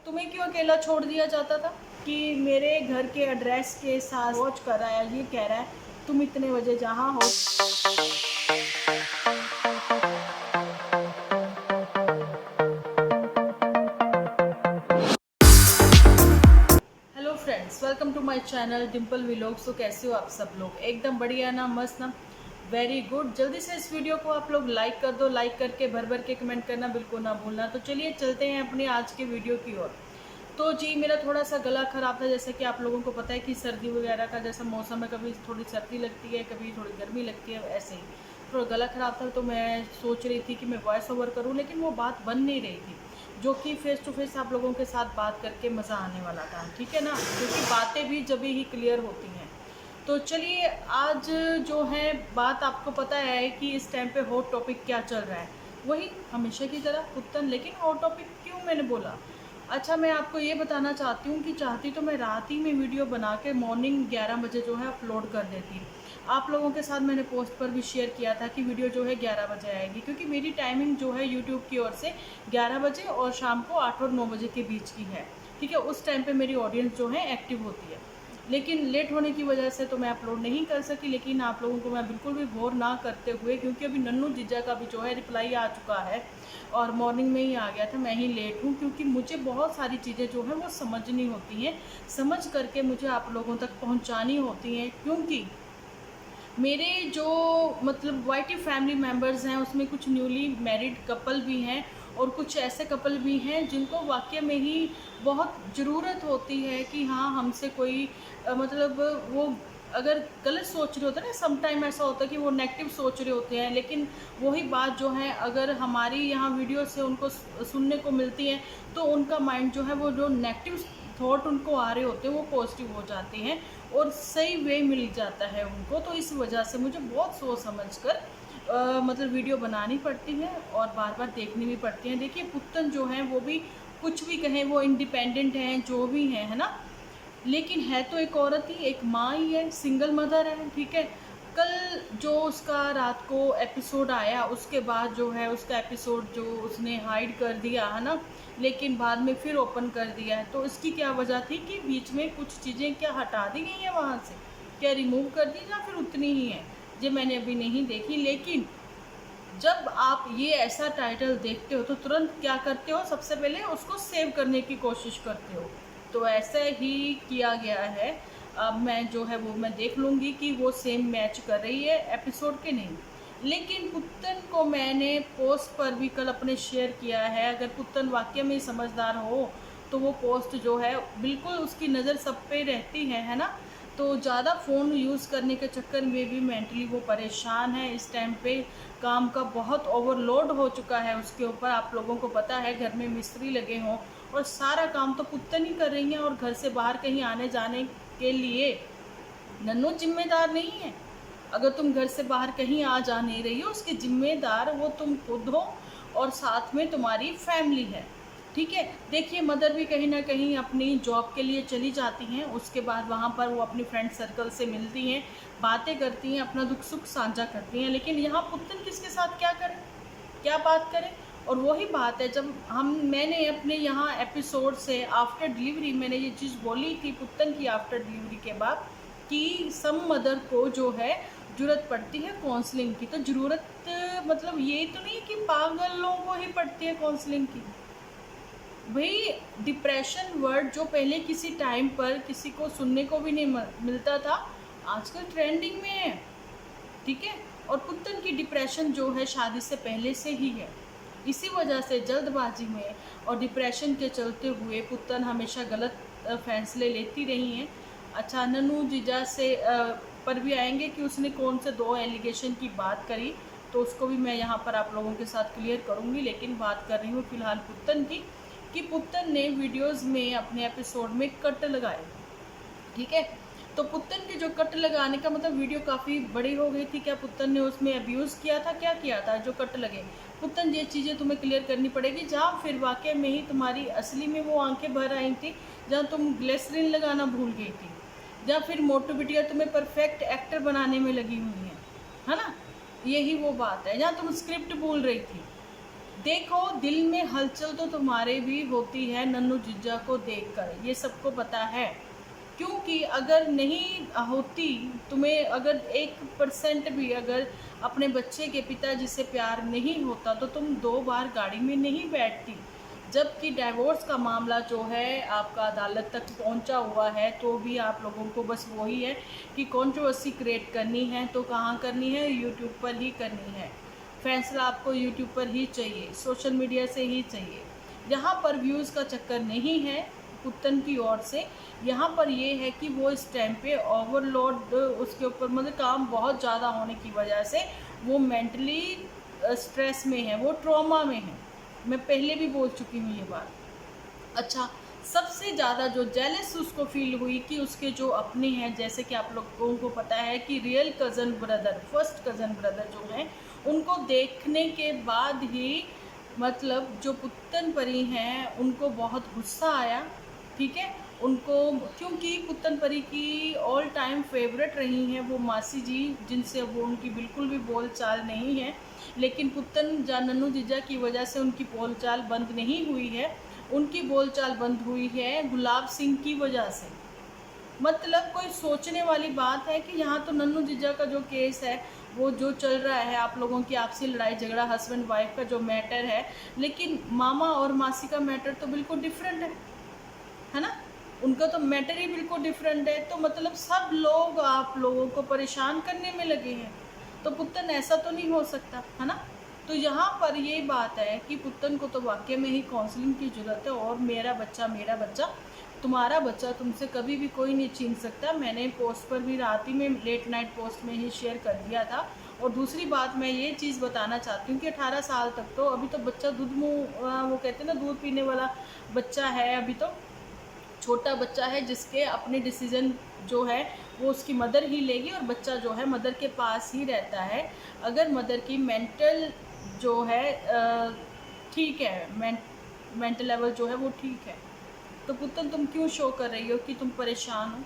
तुम्हें क्यों अकेला छोड़ दिया जाता था कि मेरे घर के एड्रेस के साथ वॉच कर रहा है, ये कह रहा है तुम इतने बजे जहाँ हो। Hello friends, welcome to my channel Dimple vlogs. तो कैसे हो आप सब लोग? एकदम बढ़िया ना, मस्त ना, वेरी गुड। जल्दी से इस वीडियो को आप लोग लाइक कर दो, लाइक करके भर भर के कमेंट करना बिल्कुल ना भूलना। तो चलिए चलते हैं अपनी आज के वीडियो की ओर। तो जी मेरा थोड़ा सा गला ख़राब था, जैसे कि आप लोगों को पता है कि सर्दी वगैरह का जैसा मौसम है, कभी थोड़ी सर्दी लगती है, कभी थोड़ी गर्मी लगती है, ऐसे ही थोड़ा गला ख़राब था। तो मैं सोच रही थी कि मैं वॉइस ओवर करूं, लेकिन वो बात बन नहीं रही थी, जो कि फ़ेस टू फेस आप लोगों के साथ बात करके मज़ा आने वाला था, ठीक है ना, क्योंकि बातें भी जब ही क्लियर होती हैं। तो चलिए आज जो है बात, आपको पता है कि इस टाइम पे हॉट टॉपिक क्या चल रहा है, वही हमेशा की तरह कुत्तन। लेकिन हॉट टॉपिक क्यों मैंने बोला, अच्छा मैं आपको ये बताना चाहती हूँ कि चाहती तो मैं रात ही में वीडियो बना के मॉर्निंग 11 बजे जो है अपलोड कर देती। आप लोगों के साथ मैंने पोस्ट पर भी शेयर किया था कि वीडियो जो है 11 बजे आएगी, क्योंकि मेरी टाइमिंग जो है यूट्यूब की ओर से 11 बजे और शाम को 8 और 9 बजे के बीच की है, ठीक है। उस टाइम पे मेरी ऑडियंस जो है एक्टिव होती है, लेकिन लेट होने की वजह से तो मैं अपलोड नहीं कर सकी। लेकिन आप लोगों को मैं बिल्कुल भी बोर ना करते हुए, क्योंकि अभी नन्नू जीजा का भी जो है रिप्लाई आ चुका है और मॉर्निंग में ही आ गया था, मैं ही लेट हूँ क्योंकि मुझे बहुत सारी चीज़ें जो हैं वो समझनी होती हैं, समझ करके मुझे आप लोगों तक पहुँचानी होती हैं। क्योंकि मेरे जो मतलब वाईटी फैमिली मेम्बर्स हैं उसमें कुछ न्यूली मैरिड कपल भी हैं और कुछ ऐसे कपल भी हैं जिनको वाकई में ही बहुत ज़रूरत होती है कि हाँ हमसे कोई मतलब वो अगर गलत सोच रहे होते हैं ना, सम टाइम ऐसा होता है कि वो नेगेटिव सोच रहे होते हैं, लेकिन वही बात जो है अगर हमारी यहाँ वीडियो से उनको सुनने को मिलती है तो उनका माइंड जो है वो जो नेगेटिव थॉट उनको आ रहे होते हैं वो पॉजिटिव हो जाते हैं और सही वे मिल जाता है उनको। तो इस वजह से मुझे बहुत सोच समझ कर मतलब वीडियो बनानी पड़ती है और बार बार देखनी भी पड़ती है। देखिए पुत्तन जो हैं वो भी कुछ भी कहें, वो इंडिपेंडेंट हैं जो भी हैं, है ना, लेकिन है तो एक औरत ही, एक माँ ही है, सिंगल मदर है, ठीक है। कल जो उसका रात को एपिसोड आया उसके बाद जो है उसका एपिसोड जो उसने हाइड कर दिया है ना, लेकिन बाद में फिर ओपन कर दिया है। तो इसकी क्या वजह थी कि बीच में कुछ चीज़ें क्या हटा दी गई हैं वहाँ से, क्या रिमूव कर दी या फिर उतनी ही है, ये मैंने अभी नहीं देखी। लेकिन जब आप ये ऐसा टाइटल देखते हो तो तुरंत क्या करते हो, सबसे पहले उसको सेव करने की कोशिश करते हो। तो ऐसा ही किया गया है। अब मैं जो है वो मैं देख लूँगी कि वो सेम मैच कर रही है एपिसोड के नहीं। लेकिन पुत्तन को मैंने पोस्ट पर भी कल अपने शेयर किया है, अगर पुत्तन वाकई में समझदार हो तो वो पोस्ट जो है बिल्कुल उसकी नज़र सब पे रहती है ना। तो ज़्यादा फ़ोन यूज़ करने के चक्कर में भी मेंटली वो परेशान है इस टाइम पे। काम का बहुत ओवरलोड हो चुका है उसके ऊपर, आप लोगों को पता है घर में मिस्त्री लगे हों और सारा काम तो पुत्तन ही कर रही हैं, और घर से बाहर कहीं आने जाने के लिए नन्नू जिम्मेदार नहीं है। अगर तुम घर से बाहर कहीं आ जा नहीं रही हो, उसके जिम्मेदार वो तुम खुद हो और साथ में तुम्हारी फैमिली है, ठीक है। देखिए मदर भी कहीं ना कहीं अपनी जॉब के लिए चली जाती हैं, उसके बाद वहाँ पर वो अपनी फ्रेंड सर्कल से मिलती हैं, बातें करती हैं, अपना दुख सुख साझा करती हैं। लेकिन यहाँ पुत्तन किसके साथ क्या करें, क्या बात करें। और वही बात है, जब मैंने अपने यहाँ एपिसोड से आफ्टर डिलीवरी मैंने ये चीज़ बोली थी पुत्तन की आफ्टर डिलीवरी के बाद कि सम मदर को जो है ज़रूरत पड़ती है काउंसलिंग की। तो ज़रूरत मतलब ये तो नहीं कि पागल लोगों को ही पड़ती है काउंसलिंग की भाई। डिप्रेशन वर्ड जो पहले किसी टाइम पर किसी को सुनने को भी नहीं मिलता था, आजकल ट्रेंडिंग में है, ठीक है। और पुत्तन की डिप्रेशन जो है शादी से पहले से ही है, इसी वजह से जल्दबाजी में और डिप्रेशन के चलते हुए पुत्तन हमेशा गलत फैसले लेती रही हैं। अच्छा नन्नू जीजा से पर भी आएंगे कि उसने कौन से 2 एलिगेशन की बात करी, तो उसको भी मैं यहाँ पर आप लोगों के साथ क्लियर करूँगी। लेकिन बात कर रही हूँ फिलहाल पुत्तन की, कि पुत्तन ने वीडियोस में अपने एपिसोड में कट लगाए, ठीक है। तो पुत्तन के जो कट लगाने का मतलब वीडियो काफ़ी बड़ी हो गई थी, क्या पुत्तन ने उसमें अब्यूज़ किया था, क्या किया था जो कट लगे। पुत्तन ये चीज़ें तुम्हें क्लियर करनी पड़ेगी, जहाँ फिर वाकई में ही तुम्हारी असली में वो आंखें भर आई थी, जहाँ तुम ग्लिसरीन लगाना भूल गई थी, जहाँ फिर मोटू बिटिया तुम्हें परफेक्ट एक्टर बनाने में लगी हुई है ना। यही वो बात है जहाँ तुम स्क्रिप्ट भूल रही थी, देखो, दिल में हलचल तो तुम्हारे भी होती है नन्नू जीजा को देखकर, ये सबको पता है। क्योंकि अगर नहीं होती, तुम्हें अगर 1% भी अगर अपने बच्चे के पिताजी से प्यार नहीं होता तो तुम 2 बार गाड़ी में नहीं बैठती। जबकि डिवोर्स का मामला जो है आपका अदालत तक पहुंचा हुआ है, तो भी आप लोगों को बस वही है कि कंट्रोवर्सी क्रिएट करनी है तो कहाँ करनी है, यूट्यूब पर ही करनी है। फैसला आपको यूट्यूब पर ही चाहिए, सोशल मीडिया से ही चाहिए। यहाँ पर व्यूज़ का चक्कर नहीं है पुत्तन की ओर से। यहाँ पर ये है कि वो इस टाइम पे ओवरलोड उसके ऊपर मतलब काम बहुत ज़्यादा होने की वजह से वो मेंटली स्ट्रेस में है, वो ट्रॉमा में है। मैं पहले भी बोल चुकी हूँ ये बात। अच्छा, सबसे ज़्यादा जो जेलस उसको फील हुई कि उसके जो अपने हैं, जैसे कि आप लोगों को पता है कि real cousin brother, first cousin brother जो हैं, उनको देखने के बाद ही मतलब जो पुत्तन परी हैं उनको बहुत गुस्सा आया। ठीक है, उनको, क्योंकि पुत्तन परी की ऑल टाइम फेवरेट रही हैं वो मासी जी, जिनसे वो उनकी बिल्कुल भी बोल चाल नहीं है। लेकिन पुत्तन नन्नू जीजा की वजह से उनकी बोलचाल बंद नहीं हुई है, उनकी बोलचाल बंद हुई है गुलाब सिंह की वजह से। मतलब कोई सोचने वाली बात है कि यहाँ तो नन्नू जीजा का जो केस है वो जो चल रहा है, आप लोगों की आपसी लड़ाई झगड़ा हस्बैंड वाइफ का जो मैटर है, लेकिन मामा और मासी का मैटर तो बिल्कुल डिफरेंट है ना। उनका तो मैटर ही बिल्कुल डिफरेंट है। तो मतलब सब लोग आप लोगों को परेशान करने में लगे हैं, तो पुत्तन ऐसा तो नहीं हो सकता है ना। तो यहाँ पर ये बात है कि पुत्तन को तो वाकई में ही काउंसलिंग की ज़रूरत है। और मेरा बच्चा, तुम्हारा बच्चा तुमसे कभी भी कोई नहीं छीन सकता। मैंने पोस्ट पर भी रात ही में लेट नाइट पोस्ट में ही शेयर कर दिया था। और दूसरी बात मैं ये चीज़ बताना चाहती हूँ कि 18 साल तक तो अभी तो बच्चा दूध मुँह, वो कहते हैं ना, दूध पीने वाला बच्चा है, अभी तो छोटा बच्चा है, जिसके अपने डिसीजन जो है वो उसकी मदर ही लेगी और बच्चा जो है मदर के पास ही रहता है। अगर मदर की मेंटल जो है ठीक है, मेंटल लेवल जो है वो ठीक है, तो पुत्तन तुम क्यों शो कर रही हो कि तुम परेशान हो,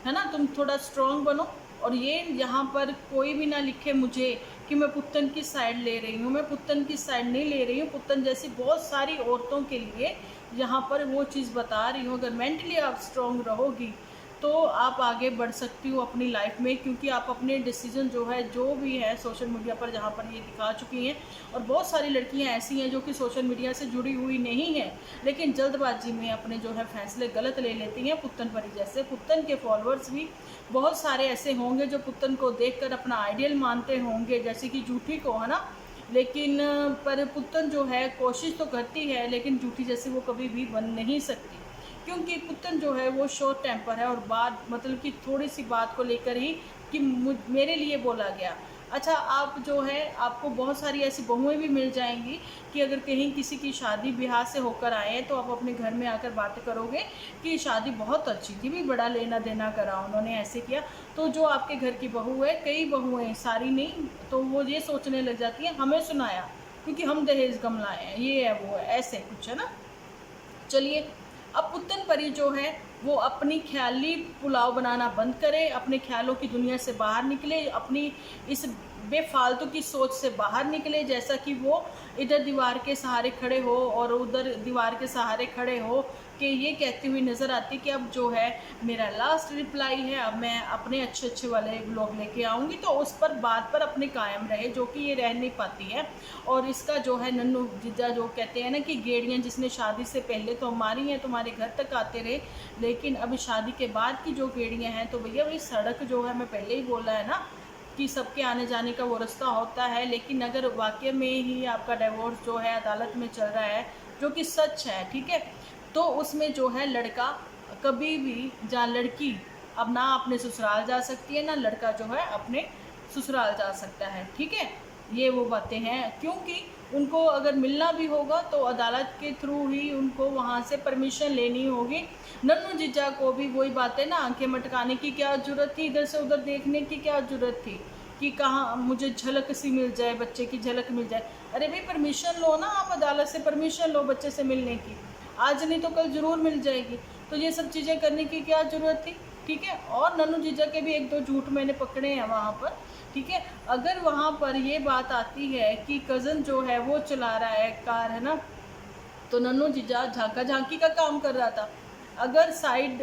है ना। तुम थोड़ा स्ट्रॉन्ग बनो। और ये यहाँ पर कोई भी ना लिखे मुझे कि मैं पुत्तन की साइड ले रही हूँ, मैं पुत्तन की साइड नहीं ले रही हूँ। पुत्तन जैसी बहुत सारी औरतों के लिए यहाँ पर वो चीज़ बता रही हूँ। अगर मेंटली आप स्ट्रॉन्ग रहोगी तो आप आगे बढ़ सकती हो अपनी लाइफ में, क्योंकि आप अपने डिसीजन जो है, जो भी है सोशल मीडिया पर जहाँ पर ये दिखा चुकी हैं। और बहुत सारी लड़कियाँ ऐसी हैं जो कि सोशल मीडिया से जुड़ी हुई नहीं हैं, लेकिन जल्दबाजी में अपने जो है फैसले गलत ले लेती हैं। पुत्तन परी जैसे, पुत्तन के फॉलोअर्स भी बहुत सारे ऐसे होंगे जो पुत्तन को देखकर अपना आइडियल मानते होंगे, जैसे कि जूठी को, है ना। लेकिन पर पुत्तन जो है कोशिश तो करती है, लेकिन जूठी जैसे वो कभी भी बन नहीं सकती, क्योंकि पुत्तन जो है वो शॉर्ट टेम्पर है। और बात मतलब कि थोड़ी सी बात को लेकर ही कि मेरे लिए बोला गया। अच्छा, आप जो है, आपको बहुत सारी ऐसी बहुएं भी मिल जाएंगी कि अगर कहीं किसी की शादी ब्याह से होकर आए हैं तो आप अपने घर में आकर बातें करोगे कि शादी बहुत अच्छी थी, भी बड़ा लेना देना करा, उन्होंने ऐसे किया। तो जो आपके घर की बहू है, कई बहुएं, सारी नहीं, तो वो ये सोचने लग जाती है हमें सुनाया क्योंकि हम दहेज कम लाए हैं, ये है वो है, ऐसे कुछ है ना। चलिए, अब पुत्तन परी जो है वो अपनी ख्याली पुलाव बनाना बंद करे, अपने ख्यालों की दुनिया से बाहर निकले, अपनी इस बेफालतू की सोच से बाहर निकले। जैसा कि वो इधर दीवार के सहारे खड़े हो और उधर दीवार के सहारे खड़े हो कि ये कहती हुई नज़र आती कि अब जो है मेरा लास्ट रिप्लाई है, अब मैं अपने अच्छे अच्छे वाले ब्लॉग लेके आऊँगी, तो उस पर बात पर अपने कायम रहे, जो कि ये रह नहीं पाती है। और इसका जो है नन्नू जीजा जो कहते हैं ना कि गेड़ियाँ जिसने शादी से पहले तो मारी हैं, तुम्हारे घर तक आते रहे, लेकिन अभी शादी के बाद की जो गेड़ियाँ हैं, तो भैया वही सड़क जो है, मैं पहले ही बोला है ना कि सबके आने जाने का वो रास्ता होता है। लेकिन अगर वाकई में ही आपका डिवोर्स जो है अदालत में चल रहा है, जो कि सच है, ठीक है, तो उसमें जो है लड़का कभी भी, जहाँ लड़की अब ना अपने ससुराल जा सकती है, ना लड़का जो है अपने ससुराल जा सकता है, ठीक है। ये वो बातें हैं, क्योंकि उनको अगर मिलना भी होगा तो अदालत के थ्रू ही उनको वहाँ से परमिशन लेनी होगी। नन्नू जीजा को भी वही बातें ना, आंखें मटकाने की क्या ज़रूरत थी, इधर से उधर देखने की क्या ज़रूरत थी कि कहाँ मुझे झलक सी मिल जाए, बच्चे की झलक मिल जाए। अरे भाई, परमिशन लो ना, आप अदालत से परमिशन लो बच्चे से मिलने की, आज नहीं तो कल ज़रूर मिल जाएगी। तो ये सब चीज़ें करने की क्या ज़रूरत थी, ठीक है। और नन्नू जीजा के भी 1-2 झूठ मैंने पकड़े हैं वहाँ पर, ठीक है। अगर वहाँ पर ये बात आती है कि कज़न जो है वो चला रहा है कार, है ना, तो नन्नू जीजा झांका झांकी का काम कर रहा था। अगर साइड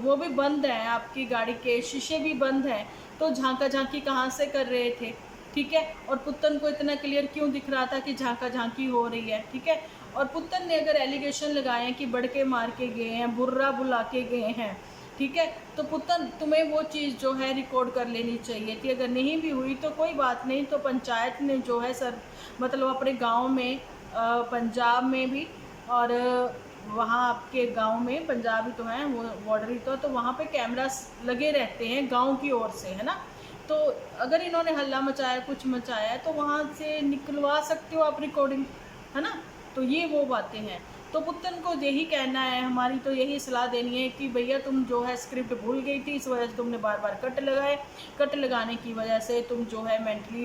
वो भी बंद है, आपकी गाड़ी के शीशे भी बंद हैं, तो झांका झांकी कहाँ से कर रहे थे, ठीक है। और पुत्तन को इतना क्लियर क्यों दिख रहा था कि झांका झांकी हो रही है, ठीक है। और पुत्तन ने अगर एलिगेशन लगाए हैं कि बड़के मार के गए हैं, बुर्रा बुला के गए हैं, ठीक है, तो पुत्तन तुम्हें वो चीज़ जो है रिकॉर्ड कर लेनी चाहिए थी। अगर नहीं भी हुई तो कोई बात नहीं, तो पंचायत ने जो है सर मतलब अपने गांव में पंजाब में भी, और वहाँ आपके गांव में पंजाबी तो हैं वो बॉर्डरी तो वहाँ पे कैमरास लगे रहते हैं गांव की ओर से, है ना। तो अगर इन्होंने हल्ला मचाया, कुछ मचाया, तो वहाँ से निकलवा सकते हो आप रिकॉर्डिंग, है ना। तो ये वो बातें हैं। तो पुत्तन को यही कहना है, हमारी तो यही सलाह देनी है कि भैया तुम जो है स्क्रिप्ट भूल गई थी, इस वजह से तुमने बार बार कट लगाए, कट लगाने की वजह से तुम जो है मेंटली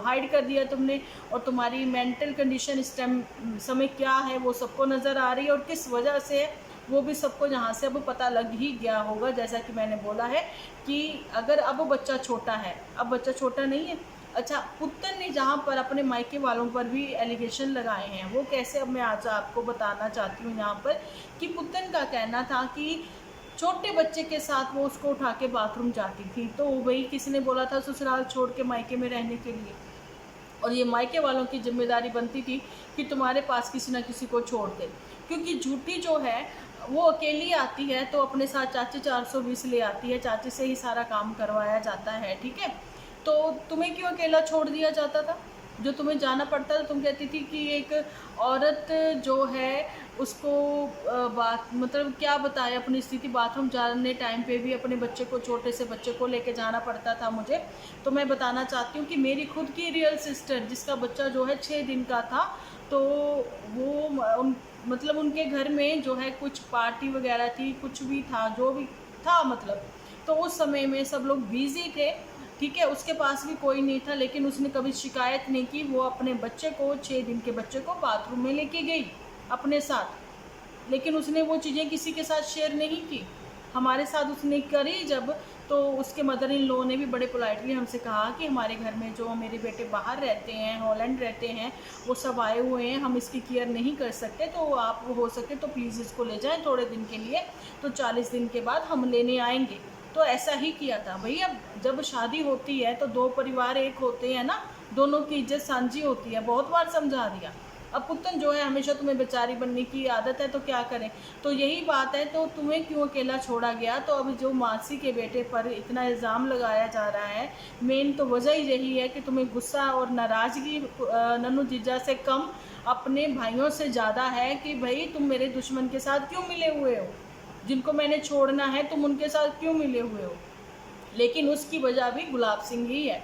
हाइड कर दिया तुमने, और तुम्हारी मेंटल कंडीशन इस टाइम समय क्या है वो सबको नज़र आ रही है, और किस वजह से है वो भी सबको यहाँ से अब पता लग ही गया होगा। जैसा कि मैंने बोला है कि अगर अब बच्चा छोटा है, अब बच्चा छोटा नहीं है। अच्छा, पुत्तन ने जहाँ पर अपने मायके वालों पर भी एलिगेशन लगाए हैं, वो कैसे, अब मैं आज आपको बताना चाहती हूँ यहाँ पर कि पुत्तन का कहना था कि छोटे बच्चे के साथ वो उसको उठा के बाथरूम जाती थी, तो वही किसी ने बोला था ससुराल छोड़ के मायके में रहने के लिए, और ये मायके वालों की जिम्मेदारी बनती थी कि तुम्हारे पास किसी ना किसी को छोड़ दे, क्योंकि झूठी जो है वो अकेली आती है तो अपने साथ चाची 420 ले आती है, चाची से ही सारा काम करवाया जाता है, ठीक है। तो तुम्हें क्यों अकेला छोड़ दिया जाता था, जो तुम्हें जाना पड़ता था। तुम कहती थी कि एक औरत जो है उसको बात मतलब क्या बताए अपनी स्थिति, बाथरूम जाने टाइम पे भी अपने बच्चे को, छोटे से बच्चे को लेके जाना पड़ता था मुझे। तो मैं बताना चाहती हूँ कि मेरी खुद की रियल सिस्टर जिसका बच्चा जो है 6 दिन का था, तो वो मतलब उनके घर में जो है कुछ पार्टी वगैरह थी, कुछ भी था, जो भी था मतलब, तो उस समय में सब लोग बिजी थे, ठीक है, उसके पास भी कोई नहीं था, लेकिन उसने कभी शिकायत नहीं की। वो अपने बच्चे को, 6 दिन के बच्चे को बाथरूम में लेके गई अपने साथ, लेकिन उसने वो चीज़ें किसी के साथ शेयर नहीं की। हमारे साथ उसने करी जब, तो उसके मदर इन लॉ ने भी बड़े पोलाइटली हमसे कहा कि हमारे घर में जो मेरे बेटे बाहर रहते हैं, हॉलैंड रहते हैं, वो सब आए हुए हैं, हम इसकी केयर नहीं कर सकते, तो आप हो सके तो प्लीज़ इसको ले जाएं थोड़े दिन के लिए, तो 40 दिन के बाद हम लेने आएंगे। तो ऐसा ही किया था भैया। जब शादी होती है तो दो परिवार एक होते हैं ना, दोनों की इज्जत सांझी होती है, बहुत बार समझा दिया। अब पुत्तन जो है हमेशा तुम्हें बेचारी बनने की आदत है, तो क्या करें। तो यही बात है, तो तुम्हें क्यों अकेला छोड़ा गया। तो अब जो मासी के बेटे पर इतना इल्ज़ाम लगाया जा रहा है, मेन तो वजह ही यही है कि तुम्हें गुस्सा और नाराज़गी नन्नू जीजा से कम अपने भाइयों से ज़्यादा है कि भाई तुम मेरे दुश्मन के साथ क्यों मिले हुए हो, जिनको मैंने छोड़ना है तुम उनके साथ क्यों मिले हुए हो। लेकिन उसकी वजह भी गुलाब सिंह ही है,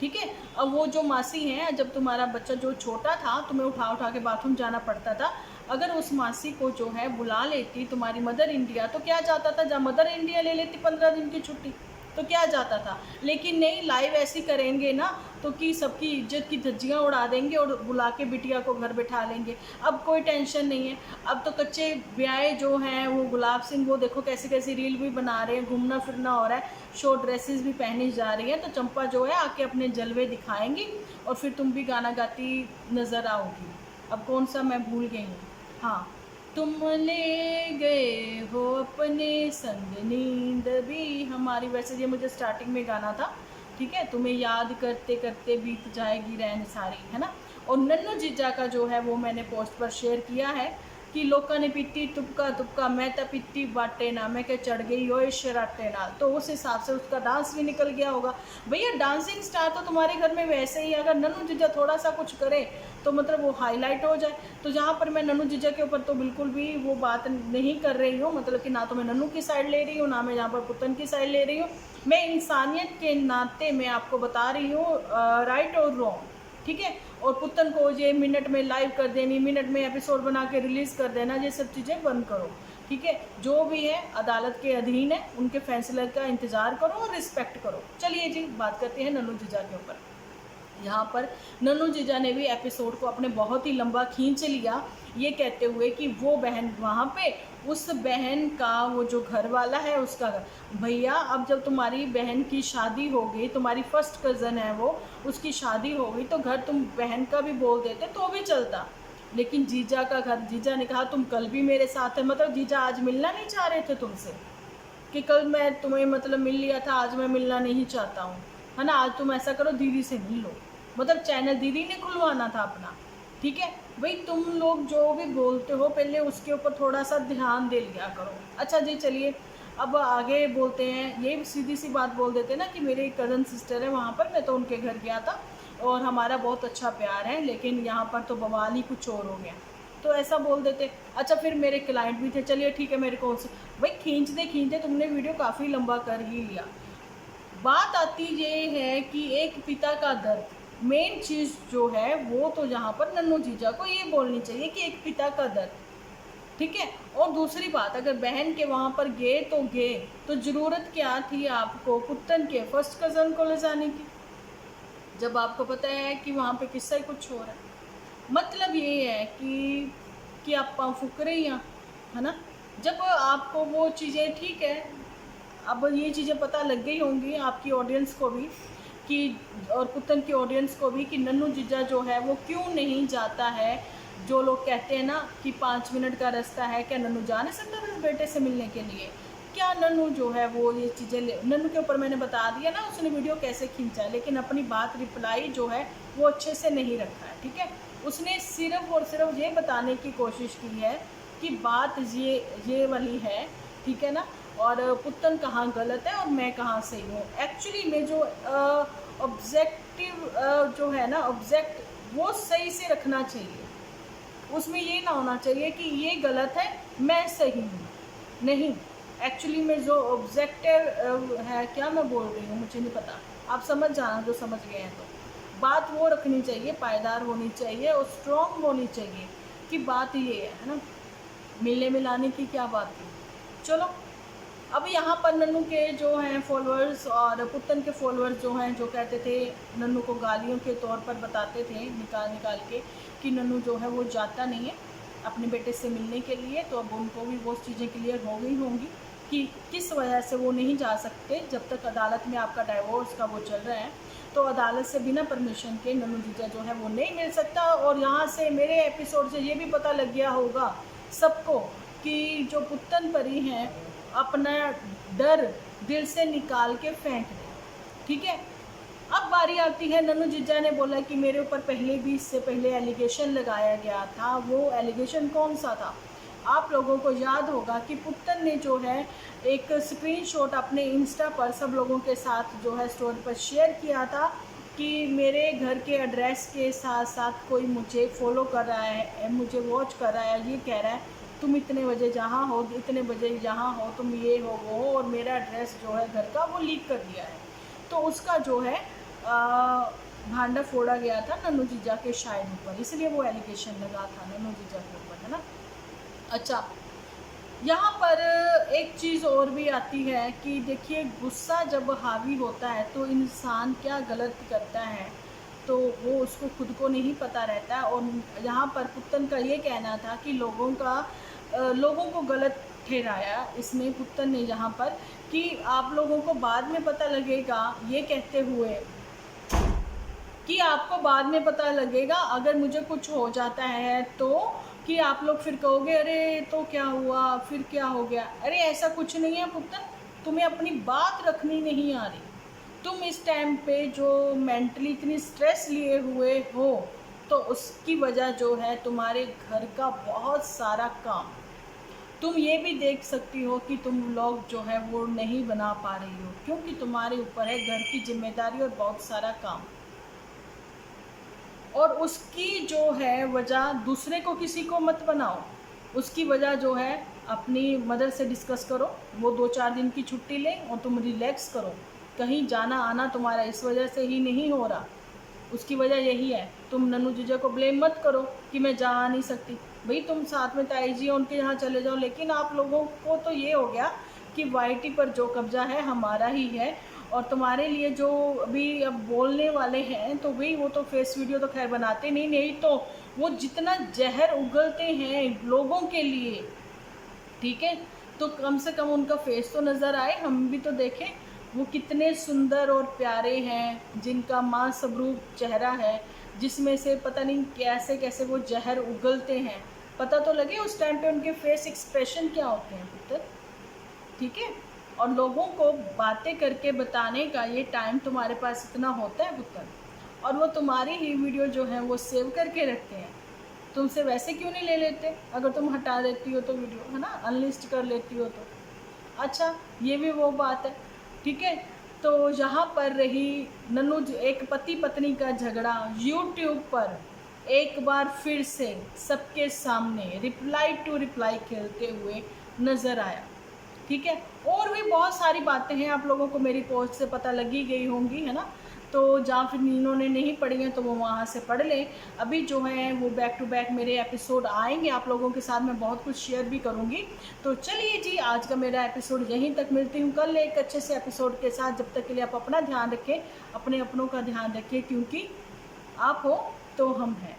ठीक है। अब वो जो मासी हैं, जब तुम्हारा बच्चा जो छोटा था तुम्हें उठा उठा के बाथरूम जाना पड़ता था, अगर उस मासी को जो है बुला लेती तुम्हारी मदर इंडिया, तो क्या जाता था, जब मदर इंडिया ले लेती 15 दिन की छुट्टी, तो क्या जाता था। लेकिन नहीं, लाइव ऐसी करेंगे ना तो कि सबकी इज्जत की धज्जियाँ उड़ा देंगे और बुला के बिटिया को घर बैठा लेंगे। अब कोई टेंशन नहीं है। अब तो कच्चे ब्याह जो हैं वो गुलाब सिंह, वो देखो कैसी कैसी रील भी बना रहे हैं, घूमना फिरना हो रहा है, शॉर्ट ड्रेसेस भी पहनी जा रही हैं। तो चंपा जो है आके अपने जलवे दिखाएंगी और फिर तुम भी गाना गाती नज़र आओगी। अब कौन सा मैं भूल गई हूँ, हाँ, तुम ले गए हो अपने संग नींद भी हमारी। वैसे ये मुझे स्टार्टिंग में गाना था, ठीक है। तुम्हें याद करते करते बीत जाएगी रैन सारी, है ना। और नन्नू जीजा का जो है वो मैंने पोस्ट पर शेयर किया है कि लोका ने पीती तुपका तुपका, मैं तो पीती बाटे ना, मैं क्या चढ़ गई हो शराटे ना। तो उस हिसाब से उसका डांस भी निकल गया होगा। भैया डांसिंग स्टार तो तुम्हारे घर में वैसे ही, अगर नन्नू जीजा थोड़ा सा कुछ करे तो मतलब वो हाईलाइट हो जाए। तो जहाँ पर मैं नन्नू जीजा के ऊपर तो बिल्कुल भी वो बात नहीं कर रही हूँ, मतलब कि ना तो मैं नन्नू की साइड ले रही हूँ, ना मैं यहाँ पर पुत्तन की साइड ले रही हूँ। मैं इंसानियत के नाते मैं आपको बता रही हूँ राइट और रॉन्ग, ठीक है। और पुत्तन को ये मिनट में लाइव कर देनी, मिनट में एपिसोड बना के रिलीज़ कर देना, ये सब चीज़ें बंद करो, ठीक है। जो भी है अदालत के अधीन है, उनके फैसले का इंतज़ार करो और रिस्पेक्ट करो। चलिए जी, बात करते हैं नन्नू जीजा के ऊपर। यहाँ पर नन्नू जीजा ने भी एपिसोड को अपने बहुत ही लंबा खींच लिया, ये कहते हुए कि वो बहन वहाँ पे, उस बहन का वो जो घर वाला है उसका भैया, अब जब तुम्हारी बहन की शादी हो गई, तुम्हारी फर्स्ट कज़न है वो, उसकी शादी हो गई तो घर तुम बहन का भी बोल देते तो भी चलता, लेकिन जीजा का घर, जीजा ने कहा तुम कल भी मेरे साथ है, मतलब जीजा आज मिलना नहीं चाह रहे थे तुमसे, कि कल मैं तुम्हें मतलब मिल लिया था, आज मैं मिलना नहीं चाहता हूँ, है ना, आज तुम ऐसा करो दीदी से मिल लो, मतलब चैनल दीदी ने खुलवाना था अपना, ठीक है भाई, तुम लोग जो भी बोलते हो पहले उसके ऊपर थोड़ा सा ध्यान दे लिया करो। अच्छा जी चलिए, अब आगे बोलते हैं, ये सीधी सी बात बोल देते हैं ना कि मेरे एक कज़न सिस्टर है वहाँ पर, मैं तो उनके घर गया था और हमारा बहुत अच्छा प्यार है, लेकिन यहाँ पर तो बवाल ही कुछ और हो गया, तो ऐसा बोल देते। अच्छा फिर मेरे क्लाइंट भी थे, चलिए ठीक है, मेरे को भाई खींचते तुमने वीडियो काफ़ी लंबा कर ही लिया। बात आती ये है कि एक पिता का दर्द, मेन चीज़ जो है वो तो यहाँ पर नन्नू जीजा को ये बोलनी चाहिए कि एक पिता का दर्द, ठीक है। और दूसरी बात, अगर बहन के वहाँ पर गए तो ज़रूरत क्या थी आपको पुत्तन के फर्स्ट कज़न को ले जाने की, जब आपको पता है कि वहाँ पे किस्सा ही कुछ हो रहा है। मतलब ये है कि आप फुकरे ही हैं, है ना, जब आपको वो चीज़ें, ठीक है, अब ये चीज़ें पता लग गई होंगी आपकी ऑडियंस को भी कि, और पुतन की ऑडियंस को भी, कि नन्नू जीजा जो है वो क्यों नहीं जाता है, जो लोग कहते हैं ना कि 5 मिनट का रास्ता है, क्या नन्नू जा नहीं सकता था बेटे से मिलने के लिए, क्या नन्नू जो है वो ये चीज़ें नन्नू के ऊपर मैंने बता दिया ना उसने वीडियो कैसे खींचा है, लेकिन अपनी बात रिप्लाई जो है वो अच्छे से नहीं रखा है, ठीक है। उसने सिर्फ और सिर्फ ये बताने की कोशिश की है कि बात ये वाली है, ठीक है ना, और पुत्तन कहाँ गलत है और मैं कहाँ सही हूँ। एक्चुअली में जो ऑब्जेक्टिव जो है ना, ऑब्जेक्ट वो सही से रखना चाहिए, उसमें ये ना होना चाहिए कि ये गलत है मैं सही हूँ, नहीं, एक्चुअली में जो ऑब्जेक्टिव है, क्या मैं बोल रही हूँ मुझे नहीं पता, आप समझ जाना जो समझ गए हैं, तो बात वो रखनी चाहिए, पायदार होनी चाहिए और स्ट्रॉन्ग होनी चाहिए कि बात ये है ना, मिलने मिलाने की क्या बात थी। चलो अब यहाँ पर नन्नू के जो हैं फॉलोअर्स और पुत्तन के फॉलोअर्स जो हैं, जो कहते थे नन्नू को गालियों के तौर पर बताते थे निकाल के कि नन्नू जो है वो जाता नहीं है अपने बेटे से मिलने के लिए, तो अब उनको भी वो चीज़ें क्लियर हो गई होंगी कि किस वजह से वो नहीं जा सकते, जब तक अदालत में आपका डाइवोर्स का वो चल रहा है, तो अदालत से बिना परमिशन के नन्नू जीजा जो है वो नहीं मिल सकता। और यहाँ से मेरे एपिसोड से ये भी पता लग गया होगा सबको कि जो पुत्तन परी हैं अपना डर दिल से निकाल के फेंक दें, ठीक है। अब बारी आती है, नन्नू जीजा ने बोला कि मेरे ऊपर पहले भी, इससे पहले एलिगेशन लगाया गया था, वो एलिगेशन कौन सा था, आप लोगों को याद होगा कि पुत्तन ने जो है एक स्क्रीनशॉट अपने इंस्टा पर सब लोगों के साथ जो है स्टोरी पर शेयर किया था कि मेरे घर के एड्रेस के साथ साथ कोई मुझे फॉलो कर रहा है, मुझे वॉच कर रहा है, ये कह रहा है तुम इतने बजे जहाँ हो, इतने बजे जहाँ हो, तुम ये हो वो हो, और मेरा एड्रेस जो है घर का वो लीक कर दिया है, तो उसका जो है भांडा फोड़ा गया था नन्नू जीजा के शायद ऊपर, इसलिए वो एलिगेशन लगा था नन्नू जीजा के ऊपर, है ना। अच्छा यहाँ पर एक चीज़ और भी आती है कि देखिए, गुस्सा जब हावी होता है तो इंसान क्या गलत करता है तो वो उसको खुद को नहीं पता रहता है। और यहाँ पर पुत्तन का ये कहना था कि लोगों को गलत ठहराया इसमें पुत्तन ने यहाँ पर, कि आप लोगों को बाद में पता लगेगा, ये कहते हुए कि आपको बाद में पता लगेगा अगर मुझे कुछ हो जाता है तो, कि आप लोग फिर कहोगे अरे तो क्या हुआ, फिर क्या हो गया। अरे ऐसा कुछ नहीं है पुत्तन, तुम्हें अपनी बात रखनी नहीं आ रही, तुम इस टाइम पे जो मेंटली इतनी स्ट्रेस लिए हुए हो, तो उसकी वजह जो है तुम्हारे घर का बहुत सारा काम, तुम ये भी देख सकती हो कि तुम लोग जो है वो नहीं बना पा रही हो, क्योंकि तुम्हारे ऊपर है घर की जिम्मेदारी और बहुत सारा काम, और उसकी जो है वजह दूसरे को, किसी को मत बनाओ, उसकी वजह जो है अपनी मदर से डिस्कस करो, वो 2-4 दिन की छुट्टी लें और तुम रिलैक्स करो। कहीं जाना आना तुम्हारा इस वजह से ही नहीं हो रहा, उसकी वजह यही है। तुम नन्नू जीजा को ब्लेम मत करो कि मैं जा नहीं सकती, भाई तुम साथ में ताई जी उनके यहाँ चले जाओ, लेकिन आप लोगों को तो ये हो गया कि वाईटी पर जो कब्जा है हमारा ही है, और तुम्हारे लिए जो अभी अब बोलने वाले हैं तो वही, वो तो फेस वीडियो तो खैर बनाते नहीं, नहीं तो वो जितना जहर उगलते हैं लोगों के लिए, ठीक है, तो कम से कम उनका फेस तो नज़र आए, हम भी तो देखें वो कितने सुंदर और प्यारे हैं, जिनका माँ सबरूप चेहरा है, जिसमें से पता नहीं कैसे कैसे वो जहर उगलते हैं, पता तो लगे उस टाइम पे उनके फेस एक्सप्रेशन क्या होते हैं पुत्र, ठीक है। और लोगों को बातें करके बताने का ये टाइम तुम्हारे पास इतना होता है पुत्र, और वो तुम्हारी ही वीडियो जो है वो सेव करके रखते हैं, तुमसे वैसे क्यों नहीं ले लेते, अगर तुम हटा देती हो तो वीडियो, है ना, अनलिस्ट कर लेती हो तो। अच्छा, ये भी वो बात है, ठीक है। तो यहाँ पर रही नन्नू, एक पति पत्नी का झगड़ा यूट्यूब पर एक बार फिर से सबके सामने रिप्लाई टू रिप्लाई खेलते हुए नज़र आया, ठीक है। और भी बहुत सारी बातें हैं, आप लोगों को मेरी पोस्ट से पता लगी गई होंगी, है ना, तो जहाँ फिर जिन्होंने नहीं पढ़ी हैं तो वो वहाँ से पढ़ लें। अभी जो है वो बैक टू बैक मेरे एपिसोड आएंगे, आप लोगों के साथ मैं बहुत कुछ शेयर भी करूँगी। तो चलिए जी, आज का मेरा एपिसोड यहीं तक, मिलती हूँ कल एक अच्छे से एपिसोड के साथ। जब तक के लिए आप अपना ध्यान रखें, अपने अपनों का ध्यान रखें, क्योंकि आप हो तो हम हैं।